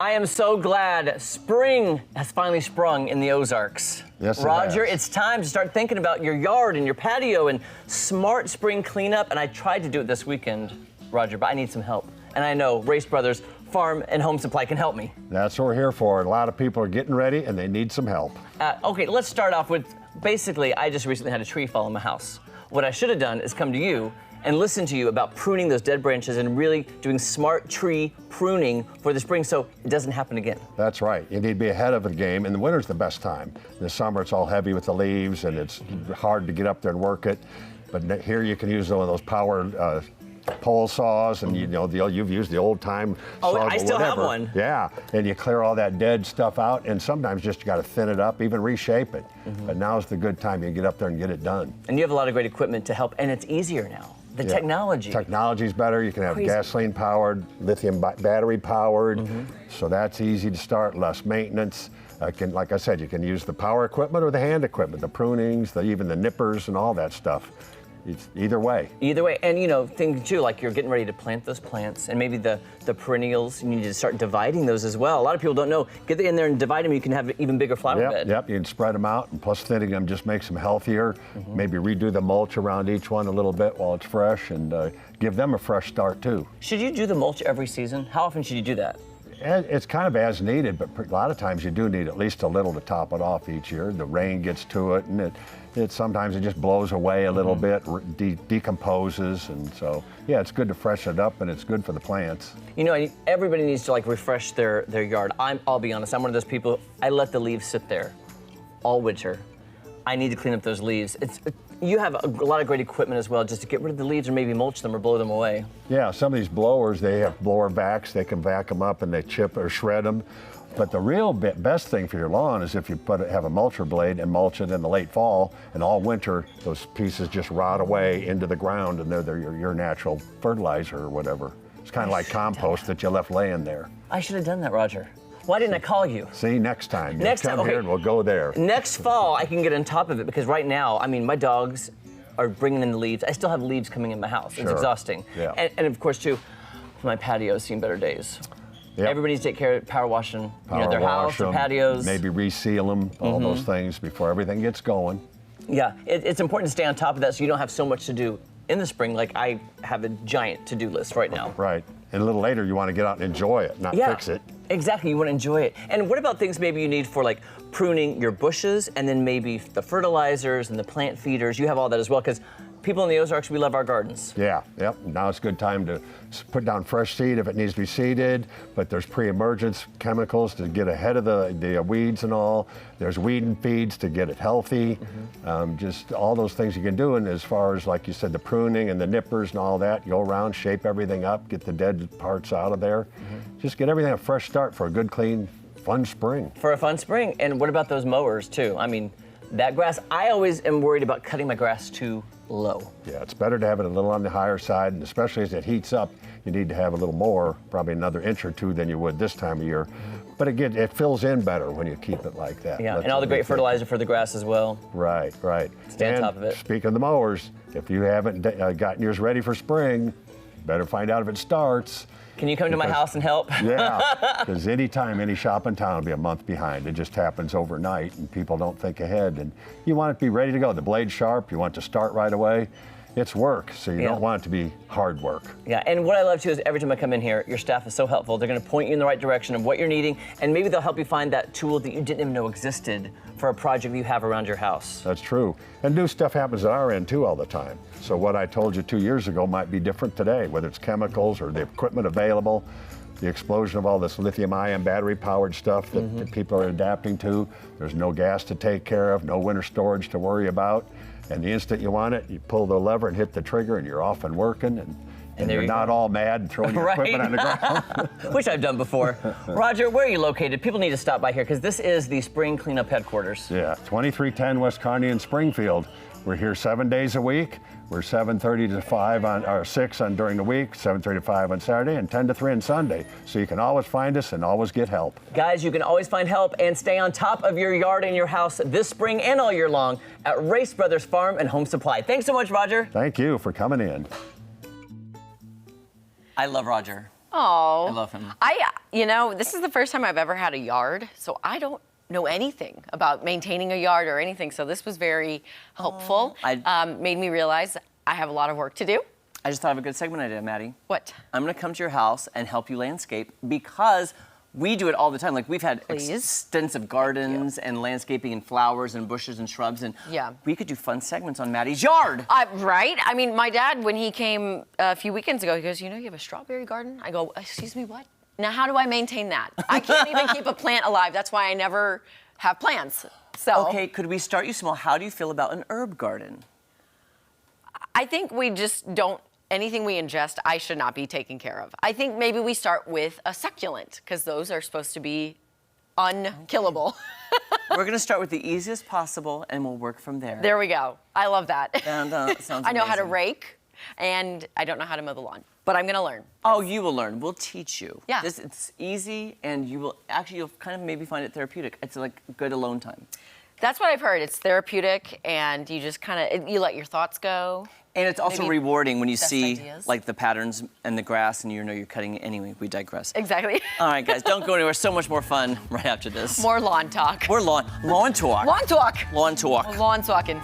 I am so glad spring has finally sprung in the Ozarks. Yes, Roger, it has. it's time to start thinking about your yard and your patio and smart spring cleanup. And I tried to do it this weekend, Roger, but I need some help. And I know Race Brothers Farm and Home Supply can help me. That's what we're here for. A lot of people are getting ready and they need some help. Okay, let's start off with, basically, I just recently had a tree fall in my house. What I should have done is come to you and listen to you about pruning those dead branches and really doing smart tree pruning for the spring so it doesn't happen again. That's right. You need to be ahead of the game, and the winter's the best time. In the summer, it's all heavy with the leaves, and it's hard to get up there and work it. But here you can use one of those power pole saws, and you've used the old time saws or I still have one. Yeah, and you clear all that dead stuff out, and sometimes just you got to thin it up, even reshape it. But now's the good time. You get up there and get it done. And you have a lot of great equipment to help, and it's easier now. The technology. Technology's better. You can have gasoline powered, lithium battery powered, so that's easy to start, less maintenance. Like I said, you can use the power equipment or the hand equipment, the prunings, even the nippers and all that stuff. It's either way. Either way, and think too, like you're getting ready to plant those plants, and maybe the perennials, you need to start dividing those as well. A lot of people don't know. Get in there and divide them, you can have an even bigger flower bed. Yep, you can spread them out, and plus thinning them just makes them healthier. Maybe redo the mulch around each one a little bit while it's fresh, and give them a fresh start too. Should you do the mulch every season? How often should you do that? It's kind of as needed, but a lot of times you do need at least a little to top it off each year. The rain gets to it, and it sometimes it just blows away a little bit, decomposes, and so yeah, it's good to freshen it up, and it's good for the plants. Everybody needs to refresh their yard. I'll be honest, I'm one of those people. I let the leaves sit there all winter. I need to clean up those leaves. You have a lot of great equipment as well, just to get rid of the leaves or maybe mulch them or blow them away. Yeah, some of these blowers, they have blower vacs. They can vac them up and they chip or shred them. But the real best thing for your lawn is if you have a mulcher blade and mulch it in the late fall, and all winter those pieces just rot away into the ground, and they're your natural fertilizer or whatever. It's kind of like compost that you left laying there. I should have done that, Roger. Why didn't I call you? See, next time. Next time, here and we'll go there. Next fall, I can get on top of it, because right now, my dogs are bringing in the leaves. I still have leaves coming in my house. Sure. It's exhausting. Yeah. And of course, too, my patio's seen better days. Yep. Everybody needs to take care of power washing their house, them, their patios. Maybe reseal them, all those things before everything gets going. Yeah, it's important to stay on top of that so you don't have so much to do in the spring. Like I have a giant to-do list right now. Right. And a little later, you want to get out and enjoy it, not fix it. Exactly, you want to enjoy it. And what about things maybe you need for pruning your bushes, and then maybe the fertilizers and the plant feeders? You have all that as well, because people in the Ozarks, we love our gardens. Yeah, yep. Now it's a good time to put down fresh seed if it needs to be seeded, but there's pre-emergence chemicals to get ahead of the weeds and all. There's weed and feeds to get it healthy. Just all those things you can do. And as far as, like you said, the pruning and the nippers and all that, go around, shape everything up, get the dead parts out of there. Just get everything a fresh start for a good, clean, fun spring. For a fun spring. And what about those mowers too? That grass, I always am worried about cutting my grass too low. Yeah, it's better to have it a little on the higher side, and especially as it heats up, you need to have a little more, probably another inch or two than you would this time of year. But again, it fills in better when you keep it like that. Yeah, and all the great fertilizer for the grass as well. Right. Stay on top of it. Speaking of the mowers, if you haven't gotten yours ready for spring, better find out if it starts. Can you come to my house and help? Yeah, because anytime any shop in town will be a month behind. It just happens overnight, and people don't think ahead. And you want it to be ready to go. The blade's sharp. You want it to start right away. It's work, so you don't want it to be hard work. Yeah, and what I love too is every time I come in here, your staff is so helpful. They're going to point you in the right direction of what you're needing, and maybe they'll help you find that tool that you didn't even know existed for a project you have around your house. That's true. And new stuff happens at our end too all the time. So what I told you 2 years ago might be different today, whether it's chemicals or the equipment available, the explosion of all this lithium-ion battery-powered stuff that people are adapting to. There's no gas to take care of, no winter storage to worry about. And the instant you want it, you pull the lever and hit the trigger, and you're off and working, and you're not all mad and throwing your equipment on the ground. Which I've done before. Roger, where are you located? People need to stop by here, because this is the Spring Cleanup Headquarters. Yeah, 2310 West Kearney in Springfield. We're here 7 days a week. We're 7:30 to 5 or 6 during the week, 7:30 to 5 on Saturday, and 10 to 3 on Sunday. So you can always find us and always get help. Guys, you can always find help and stay on top of your yard and your house this spring and all year long at Race Brothers Farm and Home Supply. Thanks so much, Roger. Thank you for coming in. I love Roger. Oh. I love him. This is the first time I've ever had a yard, so I don't know anything about maintaining a yard or anything. So this was very helpful. Made me realize I have a lot of work to do. I just thought of a good segment idea, Maddie. What? I'm gonna come to your house and help you landscape because we do it all the time. Like we've had extensive gardens and landscaping and flowers and bushes and shrubs, and we could do fun segments on Maddie's yard. Right? I mean, my dad, when he came a few weekends ago, he goes, you have a strawberry garden? I go, excuse me, what? Now, how do I maintain that? I can't even keep a plant alive. That's why I never have plants. So. Okay, could we start you small? How do you feel about an herb garden? I think we just don't. Anything we ingest, I should not be taking care of. I think maybe we start with a succulent, because those are supposed to be unkillable. We're going to start with the easiest possible, and we'll work from there. There we go. I love that. And, sounds I know how to amazing. rake, and I don't know how to mow the lawn, but I'm going to learn. Oh, you will learn. We'll teach you. Yeah. It's easy, and you'll kind of maybe find it therapeutic. It's like good alone time. That's what I've heard. It's therapeutic, and you just you let your thoughts go. And it's also Maybe rewarding when you see ideas. like the patterns and the grass, and you're cutting it anyway. We digress. Exactly. All right, guys, don't go anywhere. So much more fun right after this. More lawn talk. We're lawn talk. Lawn talk. Lawn talk. Lawn talking.